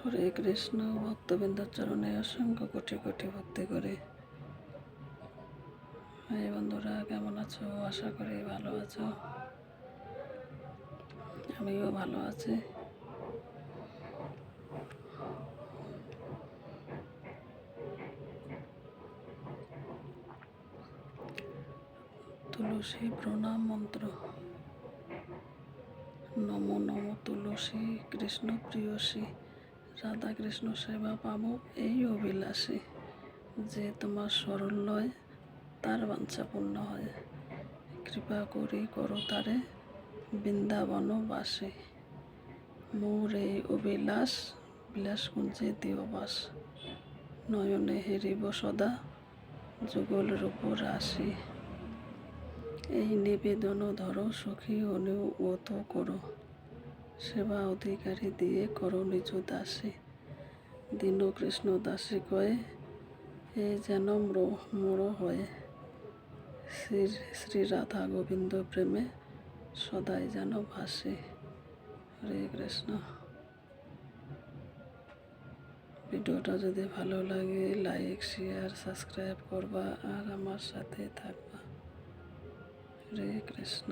হরে কৃষ্ণ। ভক্তবৃন্দর চরণে অসংখ্য কোটি কোটি ভক্তি করে। এই বন্ধুরা কেমন আছো? আশা করি ভালো আছো। আমিও ভালো আছি। তুলসী প্রণাম মন্ত্র। নমো নমো তুলসী কৃষ্ণ প্রিয়সী, রাধা কৃষ্ণ সেবা পাবো এই অভিলাষী। যে তোমার শরণ লয় তার বাঞ্ছা পূর্ণ হয়। কৃপা করি করো তারে বৃন্দাবন বাসে। মোর এই অভিলাষ বিলাসকুঞ্জে দিও বাস। নয়নে হেরিব সদা যুগল রূপ রাশি। এই নিবেদন ধরো সখী অনুগত করো। সেবা অধিকারী দিয়ে করো নিজ দাসী। দীন কৃষ্ণ দাসী কয়ে এ যেন মোর হয়ে। শ্রী রাধা গোবিন্দ প্রেমে সদাই যেন ভাসে। হরে কৃষ্ণ। ভিডিওটা যদি ভালো লাগে লাইক শেয়ার সাবস্ক্রাইব করবা আর আমার সাথে থাকবা। হরে কৃষ্ণ।